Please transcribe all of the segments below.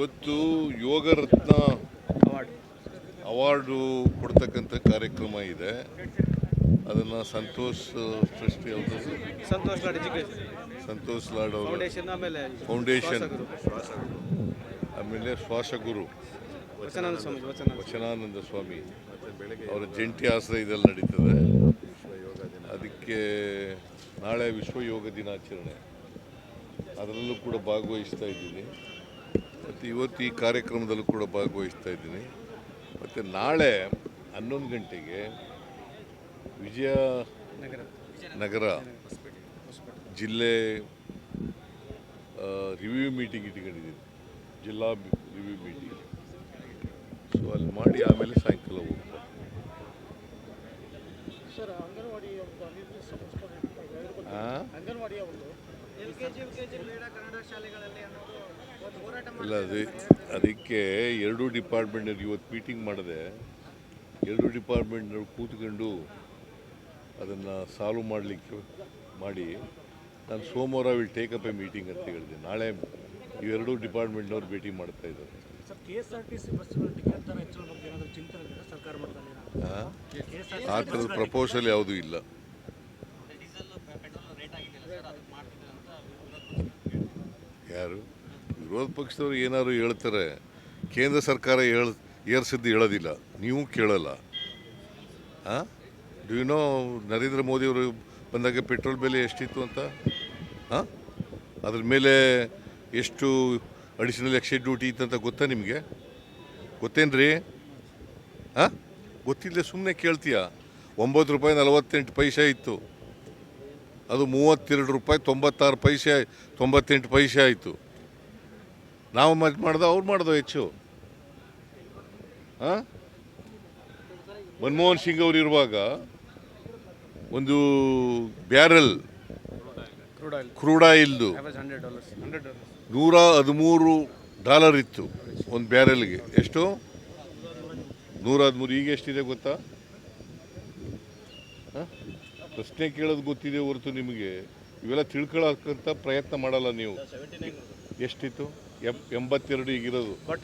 ಇವತ್ತು ಯೋಗ ರತ್ನ ಅವಾರ್ಡು ಕೊಡ್ತಕ್ಕಂಥ ಕಾರ್ಯಕ್ರಮ ಇದೆ. ಅದನ್ನು ಸಂತೋಷ್ ಟ್ರಸ್ಟ್ ಯಾವುದು ಸಂತೋಷ್ ಲಾಡ್ ಅವರು ಫೌಂಡೇಶನ್ ಆಮೇಲೆ ಶ್ವಾಸಗುರು ವಚನಾನಂದ ಸ್ವಾಮಿ ಅವರ ಜಂಟಿ ಆಶ್ರಯದಲ್ಲಿ ನಡೀತದೆ. ಅದಕ್ಕೆ ನಾಳೆ ವಿಶ್ವ ಯೋಗ ದಿನಾಚರಣೆ, ಅದರಲ್ಲೂ ಕೂಡ ಭಾಗವಹಿಸ್ತಾ ಇದ್ದೀನಿ. ಮತ್ತು ಇವತ್ತು ಈ ಕಾರ್ಯಕ್ರಮದಲ್ಲೂ ಕೂಡ ಭಾಗವಹಿಸ್ತಾ ಇದ್ದೀನಿ. ಮತ್ತು ನಾಳೆ 11 ಗಂಟೆಗೆ ವಿಜಯನಗರ ಜಿಲ್ಲೆ ರಿವ್ಯೂ ಮೀಟಿಂಗ್ ಇಟ್ಕೊಂಡಿದ್ದೀನಿ, ಜಿಲ್ಲಾ ರಿವ್ಯೂ ಮೀಟಿಂಗ್. ಸೊ ಅಲ್ಲಿ ಮಾಡಿ ಆಮೇಲೆ ಸಾಯಂಕಾಲ ಹೋಗ್ಬೋದು. ಇಲ್ಲ, ಅದಕ್ಕೆ ಎರಡೂ ಡಿಪಾರ್ಟ್ಮೆಂಟ್ನವ್ರು ಇವತ್ತು ಮೀಟಿಂಗ್ ಮಾಡಿದೆ. ಎರಡೂ ಡಿಪಾರ್ಟ್ಮೆಂಟ್ನವ್ರು ಕೂತ್ಕೊಂಡು ಅದನ್ನು ಸಾಲ್ವ್ ಮಾಡಲಿಕ್ಕೆ ಮಾಡಿ ನಾನು ಸೋಮವಾರ will take up A meeting ಅಂತ ಹೇಳಿದೆ. ನಾಳೆ ಇವೆರಡೂ ಡಿಪಾರ್ಟ್ಮೆಂಟ್ನವ್ರು ಭೇಟಿ ಮಾಡ್ತಾ ಇದ್ದಾರೆ. ಆ ಥರದ ಪ್ರಪೋಸಲ್ ಯಾವುದೂ ಇಲ್ಲ. ಯಾರು ವಿರೋಧ ಪಕ್ಷದವರು ಏನಾದ್ರು ಹೇಳ್ತಾರೆ, ಕೇಂದ್ರ ಸರ್ಕಾರ ಏರ್ಸಿದ್ದು ಹೇಳೋದಿಲ್ಲ, ನೀವು ಕೇಳಲ್ಲ. ಡು ಯು ನೋ ನರೇಂದ್ರ ಮೋದಿಯವರು ಬಂದಾಗ ಪೆಟ್ರೋಲ್ ಬೆಲೆ ಎಷ್ಟಿತ್ತು ಅಂತ? ಅದ್ರ ಮೇಲೆ ಎಷ್ಟು ಅಡಿಷನಲ್ ಎಕ್ಸೈಸ್ ಡ್ಯೂಟಿ ಇತ್ತಂತ ಗೊತ್ತಾ ನಿಮಗೆ? ಗೊತ್ತೇನ್ರಿ? ಗೊತ್ತಿಲ್ಲದೆ ಸುಮ್ಮನೆ ಕೇಳ್ತೀಯ. 9 ರೂಪಾಯಿ 48 ಪೈಸೆ ಇತ್ತು, ಅದು 32 ರೂಪಾಯಿ 96 ಪೈಸೆ 98 ಪೈಸೆ ಆಯಿತು. ನಾವು ಮಾಡ್ದೋ ಅವ್ರು ಮಾಡ್ದೋ ಹೆಚ್ಚು? ಮನಮೋಹನ್ ಸಿಂಗ್ ಅವರು ಇರುವಾಗ ಒಂದು ಬ್ಯಾರಲ್ ಕ್ರೂಡ್ ಆಯಿಲ್ದು $113 ಇತ್ತು ಒಂದು ಬ್ಯಾರಲ್ಗೆ. ಎಷ್ಟು? 113. ಈಗ ಎಷ್ಟಿದೆ ಗೊತ್ತಾ? ಪ್ರಶ್ನೆ ಕೇಳೋದು ಗೊತ್ತಿದೆ ಹೊರತು ನಿಮಗೆ ಇವೆಲ್ಲ ತಿಳ್ಕೊಳ್ಳೋಕ್ಕಂತ ಪ್ರಯತ್ನ ಮಾಡಲ್ಲ ನೀವು. ಎಷ್ಟಿತ್ತು? 82 ಈಗಿರೋದು. ಬಟ್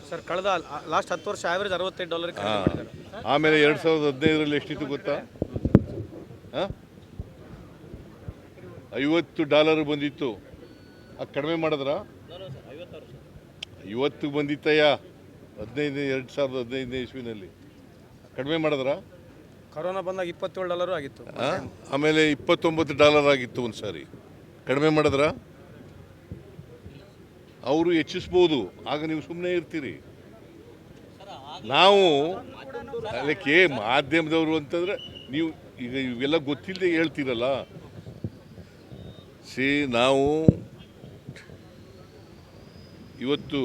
ಸರ್ ಕಳೆದ ಲಾಸ್ಟ್ 10 ವರ್ಷ ಆವರೇಜ್ $65. ಆಮೇಲೆ 2015ರಲ್ಲಿ ಎಷ್ಟಿತ್ತು ಗೊತ್ತಾ? $50 ಬಂದಿತ್ತು. ಅದು ಕಡಿಮೆ ಮಾಡಿದ್ರ? 50 ಬಂದಿತ್ತಯ್ಯ 2015 ಇಸ್ವಿನಲ್ಲಿ. ಕಡಿಮೆ ಮಾಡಿದ್ರ? ಕೊರೋನಾ ಬಂದಾಗ $27 ಆಗಿತ್ತು. ಆಮೇಲೆ $29 ಆಗಿತ್ತು ಒಂದು ಸಾರಿ. ಕಡಿಮೆ ಮಾಡಿದ್ರ? ಅವರು ಹೆಚ್ಚಿಸ್ಬೋದು, ಆಗ ನೀವು ಸುಮ್ಮನೆ ಇರ್ತೀರಿ. ನಾವು ಅದಕ್ಕೆ ಮಾಧ್ಯಮದವರು ಅಂತಂದರೆ ನೀವು ಈಗ ಇವೆಲ್ಲ ಗೊತ್ತಿಲ್ಲದೆ ಹೇಳ್ತೀರಲ್ಲ. ನಾವು ಇವತ್ತು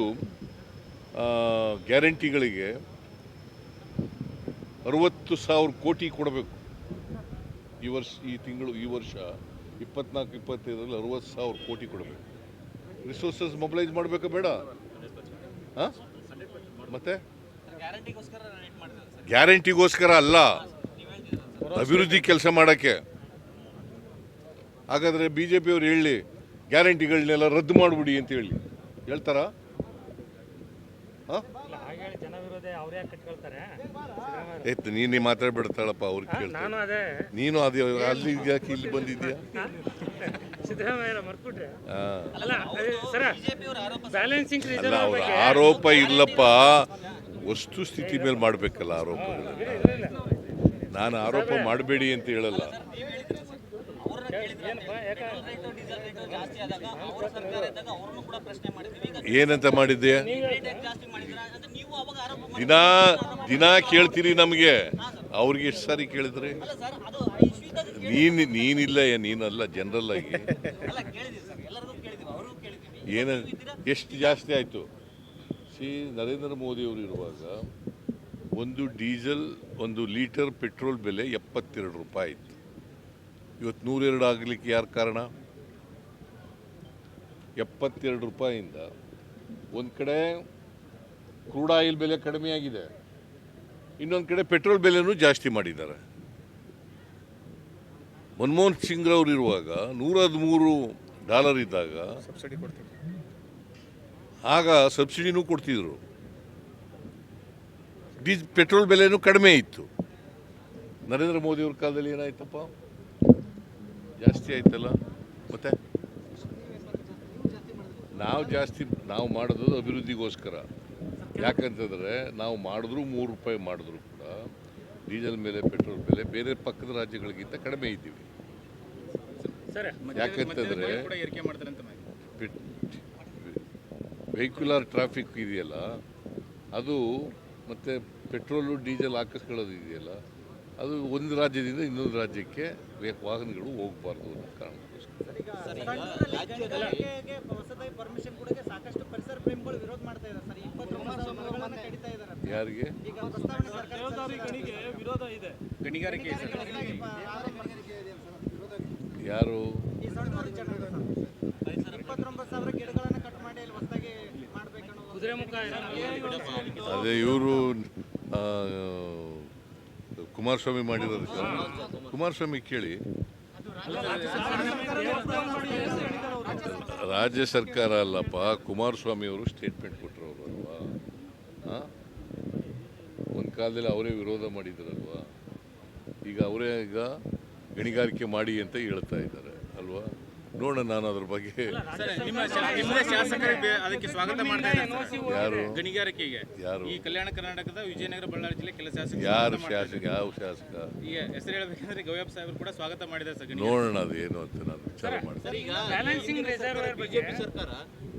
ಗ್ಯಾರಂಟಿಗಳಿಗೆ 60,000 ಕೋಟಿ ಕೊಡಬೇಕು ಈ ವರ್ಷ. ಈ ವರ್ಷ 24-25ರಲ್ಲಿ 60,000 ಕೋಟಿ ಕೊಡಬೇಕು. ರಿಸೋರ್ಸಸ್ ಮೊಬಿಲೈಸ್ ಮಾಡಬೇಕಾ ಬೇಡ? ಮತ್ತೆ ಗ್ಯಾರಂಟಿಗೋಸ್ಕರ ಅಲ್ಲ, ಅಭಿವೃದ್ಧಿ ಕೆಲಸ ಮಾಡೋಕ್ಕೆ. ಹಾಗಾದರೆ BJP ಅವ್ರು ಹೇಳಿ ಗ್ಯಾರಂಟಿಗಳನ್ನೆಲ್ಲ ರದ್ದು ಮಾಡಿಬಿಡಿ ಅಂತ ಹೇಳ್ತಾರಾ? ನೀನೇ ಮಾತಾಡ್ಬಿಡ್ತಾಳಪ್ಪ, ಅವ್ರಿಗೆ ಕೇಳ್ತಾರೆ. ನೀನು ಅದೇ ಅಲ್ಲಿ ಯಾಕೆ ಇಲ್ಲಿ ಬಂದಿದ್ಯಾ? ಅಲ್ಲ, ಅವ್ರ ಆರೋಪ ಇಲ್ಲಪ್ಪ, ವಸ್ತು ಸ್ಥಿತಿ ಮೇಲೆ ಮಾಡಬೇಕಲ್ಲ ಆರೋಪಗಳನ್ನ. ನಾನು ಆರೋಪ ಮಾಡಬೇಡಿ ಅಂತ ಹೇಳಲ್ಲ. ಏನಂತ ಮಾಡಿದ್ದೆ? ದಿನಾ ಕೇಳ್ತೀರಿ ನಮಗೆ. ಅವ್ರಿಗೆ ಎಷ್ಟು ಸಾರಿ ಕೇಳಿದ್ರಿ? ನೀನಿಲ್ಲ, ನೀನಲ್ಲ, ಜನರಲ್ ಆಗಿ ಏನು ಎಷ್ಟು ಜಾಸ್ತಿ ಆಯಿತು? ನರೇಂದ್ರ ಮೋದಿಯವರು ಇರುವಾಗ ಒಂದು ಡೀಸೆಲ್ 1 ಲೀಟರ್ ಪೆಟ್ರೋಲ್ ಬೆಲೆ 72 ರೂಪಾಯಿ ಇತ್ತು. ಇವತ್ತು 102 ಆಗಲಿಕ್ಕೆ ಯಾರು ಕಾರಣ? 72 ರೂಪಾಯಿಯಿಂದ ಒಂದು ಕಡೆ ಕ್ರೂಡ್ ಆಯಿಲ್ ಬೆಲೆ ಕಡಿಮೆ ಆಗಿದೆ, ಇನ್ನೊಂದು ಕಡೆ ಪೆಟ್ರೋಲ್ ಬೆಲೆನೂ ಜಾಸ್ತಿ ಮಾಡಿದ್ದಾರೆ. ಮನಮೋಹನ್ ಸಿಂಗ್ ಅವರು ಇರುವಾಗ $113 ಇದ್ದಾಗ ಸಬ್ಸಿಡಿ ಕೊಡ್ತೀವಿ. ಆಗ ಸಬ್ಸಿಡಿನೂ ಕೊಡ್ತಿದ್ರು, ಪೆಟ್ರೋಲ್ ಬೆಲೆನೂ ಕಡಿಮೆ ಇತ್ತು. ನರೇಂದ್ರ ಮೋದಿಯವ್ರ ಕಾಲದಲ್ಲಿ ಏನಾಯ್ತಪ್ಪ, ಜಾಸ್ತಿ ಆಯ್ತಲ್ಲ. ಮತ್ತೆ ನಾವು ಮಾಡೋದು ಅಭಿವೃದ್ಧಿಗೋಸ್ಕರ. ಯಾಕಂತಂದರೆ ನಾವು ಮಾಡಿದ್ರು 3 ರೂಪಾಯಿ ಮಾಡಿದ್ರು ಕೂಡ ಡೀಸೆಲ್ ಮೇಲೆ ಪೆಟ್ರೋಲ್ ಬೆಲೆ ಬೇರೆ ಪಕ್ಕದ ರಾಜ್ಯಗಳಿಗಿಂತ ಕಡಿಮೆ ಇದ್ದೀವಿ. ಯಾಕಂತಂದರೆ ವೆಹಿಕ್ಯುಲರ್ ಟ್ರಾಫಿಕ್ ಇದೆಯಲ್ಲ ಅದು, ಮತ್ತು ಪೆಟ್ರೋಲು ಡೀಸೆಲ್ ಹಾಕಿಸ್ಕೊಳ್ಳೋದು ಇದೆಯಲ್ಲ ಅದು ಒಂದು ರಾಜ್ಯದಿಂದ ಇನ್ನೊಂದು ರಾಜ್ಯಕ್ಕೆ ವಾಹನಗಳು ಹೋಗಬಾರ್ದು ಅನ್ನೋ ಕಾರಣಕ್ಕೋಸ್ಕರ. ಯಾರಿಗೆ ಯಾರು ಅದೇ ಇವರು ಕುಮಾರಸ್ವಾಮಿ ಮಾಡಿರೋದು. ಕುಮಾರಸ್ವಾಮಿ ಕೇಳಿ, ರಾಜ್ಯ ಸರ್ಕಾರ ಅಲ್ಲಪ್ಪ, ಕುಮಾರಸ್ವಾಮಿ ಅವರು ಸ್ಟೇಟ್ಮೆಂಟ್ ಕೊಟ್ಟರವರು ಅಲ್ವಾ. ಒಂದು ಕಾಲದಲ್ಲಿ ಅವರೇ ವಿರೋಧ ಮಾಡಿದ್ರಲ್ವಾ, ಈಗ ಅವರೇ ಗಣಿಗಾರಿಕೆ ಮಾಡಿ ಅಂತ ಹೇಳ್ತಾ ಇದ್ದಾರೆ ಅಲ್ವಾ. ನೋಡೋಣ, ನಾನು ಅದ್ರ ಬಗ್ಗೆ ಅದಕ್ಕೆ ಸ್ವಾಗತ ಮಾಡ್ತಾ ಇದ್ದಾರೆ. ಯಾರು ಗಣಿಗಾರಿಕೆಗೆ ಯಾರು ಈ ಕಲ್ಯಾಣ ಕರ್ನಾಟಕದ ವಿಜಯನಗರ ಬಳ್ಳಾರಿ ಜಿಲ್ಲೆ ಕೆಲ ಶಾಸಕ ಯಾರು ಶಾಸಕ ಯಾವ ಶಾಸಕ ಈಗ ಹೆಸರು ಹೇಳಬೇಕಂದ್ರೆ ಗೌಯಪ್ಪ ಸಾಹೇಬರು ಕೂಡ ಸ್ವಾಗತ ಮಾಡಿದ್ದಾರೆ ಸರ್. ನೋಡೋಣ ಅದೇನು ಅಂತ ನಾನು ವಿಚಾರ ಮಾಡ್ತೀನಿ. ಬಿಜೆಪಿ ಸರ್ಕಾರ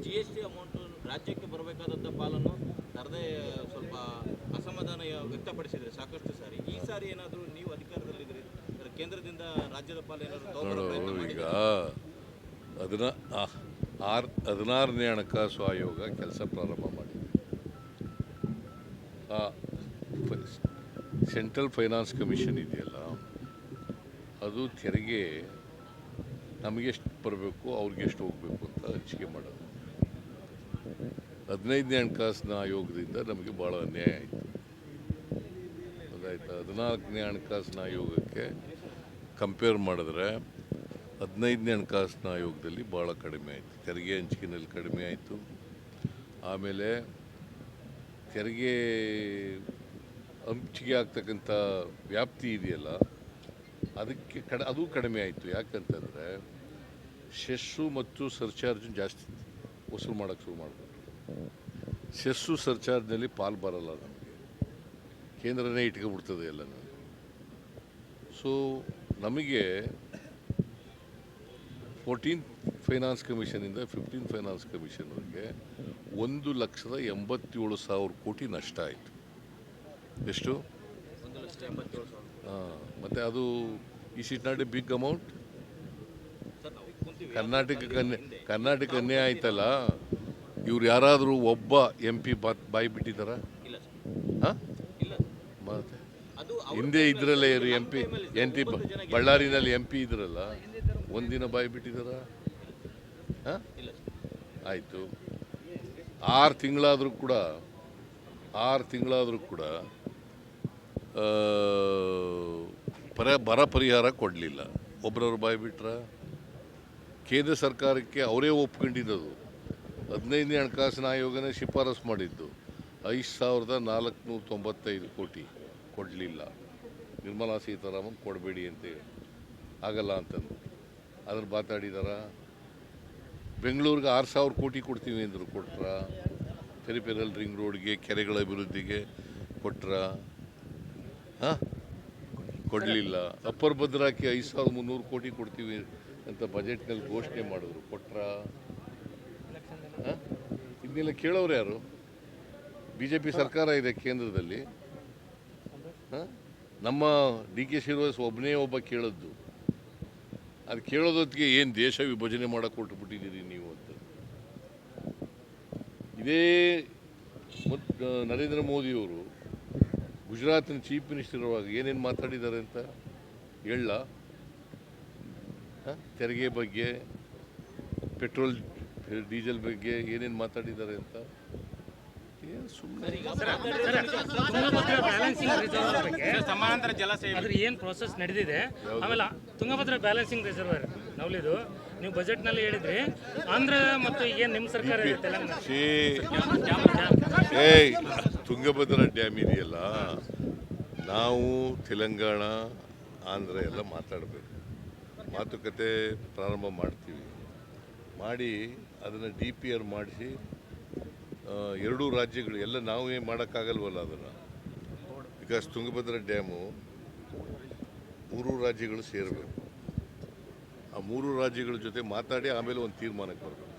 GST ಅಮೌಂಟ್ ರಾಜ್ಯಕ್ಕೆ ಬರಬೇಕಾದಂಥ ಪಾಲನ್ನು ತರದೇ ಸ್ವಲ್ಪ ಅಸಮಾಧಾನ ವ್ಯಕ್ತಪಡಿಸಿದ್ರೆ ಸಾಕಷ್ಟು ಸಾರಿ. ಈ ಸಾರಿ ಏನಾದರೂ ನೀವು ಅಧಿಕಾರದಲ್ಲಿದ್ದೀರಿ, ಕೇಂದ್ರದಿಂದ ರಾಜ್ಯದ ಪಾಲು ಏನಾದರೂ ನೋಡು, ಈಗ 16ನೇ ಹಣಕಾಸು ಆಯೋಗ ಕೆಲಸ ಪ್ರಾರಂಭ ಮಾಡಿದೆ. ಸೆಂಟ್ರಲ್ ಫೈನಾನ್ಸ್ ಕಮಿಷನ್ ಇದೆಯಲ್ಲ, ಅದು ತೆರಿಗೆ ನಮಗೆಷ್ಟು ಬರಬೇಕು ಅವ್ರಿಗೆ ಎಷ್ಟು ಹೋಗಬೇಕು ಅಂತ ಹಂಚಿಕೆ ಮಾಡೋದು. 15ನೇ ಹಣಕಾಸಿನ ಆಯೋಗದಿಂದ ನಮಗೆ ಭಾಳ ಅನ್ಯಾಯ ಆಯಿತು, ಗೊತ್ತಾಯ್ತಾ. 14ನೇ ಹಣಕಾಸಿನ ಆಯೋಗಕ್ಕೆ ಕಂಪೇರ್ ಮಾಡಿದ್ರೆ 15ನೇ ಹಣಕಾಸಿನ ಆಯೋಗದಲ್ಲಿ ಭಾಳ ಕಡಿಮೆ ಆಯಿತು. ತೆರಿಗೆ ಹಂಚಿಕೆಯಲ್ಲಿ ಕಡಿಮೆ ಆಯಿತು. ಆಮೇಲೆ ತೆರಿಗೆ ಹಂಚಿಕೆ ಆಗ್ತಕ್ಕಂಥ ವ್ಯಾಪ್ತಿ ಇದೆಯಲ್ಲ ಅದಕ್ಕೆ ಅದು ಕಡಿಮೆ ಆಯಿತು. ಯಾಕಂತಂದರೆ ಸೆಸ್ಸು ಮತ್ತು ಸರ್ಚಾರ್ಜ್ ಜಾಸ್ತಿ ವಸೂಲು ಮಾಡೋಕ್ಕೆ ಶುರು ಮಾಡಿಬಿಟ್ರು. ಸೆಸ್ಸು ಸರ್ಚಾರ್ಜ್ನಲ್ಲಿ ಪಾಲು ಬರಲ್ಲ ನಮಗೆ, ಕೇಂದ್ರನೇ ಇಟ್ಕೊಬಿಡ್ತದೆ ಎಲ್ಲನೂ. ಸೊ ನಮಗೆ 14th ಫೈನಾನ್ಸ್ ಕಮಿಷನಿಂದ 15th ಫೈನಾನ್ಸ್ ಕಮಿಷನ್ವರೆಗೆ 1,87,000 ಕೋಟಿ ನಷ್ಟ ಆಯಿತು. ಎಷ್ಟು? 1,87,000. ಮತ್ತು ಅದು is it not a big amount? Karnataka ಅನ್ಯಾಯ ಆಯ್ತಲ್ಲ. ಇವ್ರು ಯಾರಾದರೂ ಒಬ್ಬ MP ಬಾಯಿ ಬಿಟ್ಟಿದ್ದಾರಾ? ಇಲ್ಲ ಹಾಂ, ಇಲ್ಲ. ಮತ್ತೆ ಅದು ಹಿಂದೆ ಇದ್ರಲ್ಲೇ MP ಬಳ್ಳಾರಿನಲ್ಲಿ MP ಇದ್ರಲ್ಲ, ಒಂದಿನ ಬಾಯಿ ಬಿಟ್ಟಿದ್ದಾರಾ? ಹಾಂ, ಇಲ್ಲ. ಆಯಿತು. 6 ತಿಂಗಳಾದರೂ ಕೂಡ ಬರ ಪರಿಹಾರ ಕೊಡಲಿಲ್ಲ. ಒಬ್ಬರವ್ರು ಬಾಯಿ ಬಿಟ್ರ? ಕೇಂದ್ರ ಸರ್ಕಾರಕ್ಕೆ ಅವರೇ ಒಪ್ಕೊಂಡಿದ್ದದು. 15ನೇ ಹಣಕಾಸಿನ ಆಯೋಗನೇ ಶಿಫಾರಸು ಮಾಡಿದ್ದು 5,495 ಕೋಟಿ ಕೊಡಲಿಲ್ಲ. ನಿರ್ಮಲಾ ಸೀತಾರಾಮನ್ ಕೊಡಬೇಡಿ ಅಂತೇಳಿ, ಆಗಲ್ಲ ಅಂತಂದು ಅದ್ರ ಮಾತಾಡಿದಾರ. ಬೆಂಗಳೂರಿಗೆ 6,000 ಕೋಟಿ ಕೊಡ್ತೀವಿ ಅಂದರು, ಕೊಟ್ರ? ಪೆರಿಫೆರಲ್ ರಿಂಗ್ ರೋಡ್ಗೆ, ಕೆರೆಗಳ ಅಭಿವೃದ್ಧಿಗೆ ಕೊಟ್ರ? ಹಾಂ, ಕೊಡಲಿಲ್ಲ. ಅಪ್ಪರ್ ಭದ್ರಾಕ್ಕೆ 5,300 ಕೋಟಿ ಕೊಡ್ತೀವಿ ಅಂತ ಬಜೆಟ್ನಲ್ಲಿ ಘೋಷಣೆ ಮಾಡಿದ್ರು, ಕೊಟ್ರ? ಹಾಂ, ಇದನ್ನೆಲ್ಲ ಕೇಳೋರು ಯಾರು? BJP ಸರ್ಕಾರ ಇದೆ ಕೇಂದ್ರದಲ್ಲಿ. ಹಾಂ, ನಮ್ಮ DK ಶ್ರೀನಿವಾಸ್ ಒಬ್ಬ ಕೇಳದ್ದು. ಅದು ಕೇಳೋದೊತ್ತಿಗೆ ಏನು ದೇಶ ವಿಭಜನೆ ಮಾಡೋಕೆ ಕೊಟ್ಟುಬಿಟ್ಟಿದ್ದೀರಿ ನೀವು ಅಂತ. ಇದೇ ನರೇಂದ್ರ ಮೋದಿಯವರು ಗುಜರಾತ್ನ ಚೀಫ್ ಮಿನಿಸ್ಟರ್ ಇರುವಾಗ ಏನೇನು ಮಾತಾಡಿದ್ದಾರೆ ಅಂತ ಹೇಳ? ತೆರಿಗೆ ಬಗ್ಗೆ, ಪೆಟ್ರೋಲ್ ಡೀಸೆಲ್ ಬಗ್ಗೆ ಏನೇನು ಮಾತಾಡಿದ್ದಾರೆ ಅಂತ ಸಮಾನಾಂತರ ಜಲಾಶಯ ಅದ್ರ ಏನು ಪ್ರೋಸೆಸ್ ನಡೆದಿದೆ. ಆಮೇಲೆ ತುಂಗಭದ್ರಾ ಬ್ಯಾಲೆನ್ಸಿಂಗ್ ರಿಸರ್ವರ್ ನವಲಿದು ನೀವು ಬಜೆಟ್ನಲ್ಲಿ ಹೇಳಿದ್ರಿ ಆಂಧ್ರ ಮತ್ತು ಈಗ ನಿಮ್ಮ ಸರ್ಕಾರ ಇದೆ ತೆಲಂಗಾಣ ತುಂಗಭದ್ರಾ ಡ್ಯಾಮ್ ಇದೆಯಲ್ಲ, ನಾವು ತೆಲಂಗಾಣ ಆಂಧ್ರ ಎಲ್ಲ ಮಾತಾಡಬೇಕು, ಮಾತುಕತೆ ಪ್ರಾರಂಭ ಮಾಡ್ತೀವಿ. ಮಾಡಿ ಅದನ್ನು DPR ಮಾಡಿಸಿ ಎರಡೂ ರಾಜ್ಯಗಳು ಎಲ್ಲ ನಾವೇ ಮಾಡೋಕ್ಕಾಗಲ್ವಲ್ಲ ಅದನ್ನು. ಬಿಕಾಸ್ ತುಂಗಭದ್ರಾ ಡ್ಯಾಮು 3 ರಾಜ್ಯಗಳು ಸೇರಬೇಕು. ಆ 3 ರಾಜ್ಯಗಳ ಜೊತೆ ಮಾತಾಡಿ ಆಮೇಲೆ ಒಂದು ತೀರ್ಮಾನಕ್ಕೆ ಬರಬೇಕು.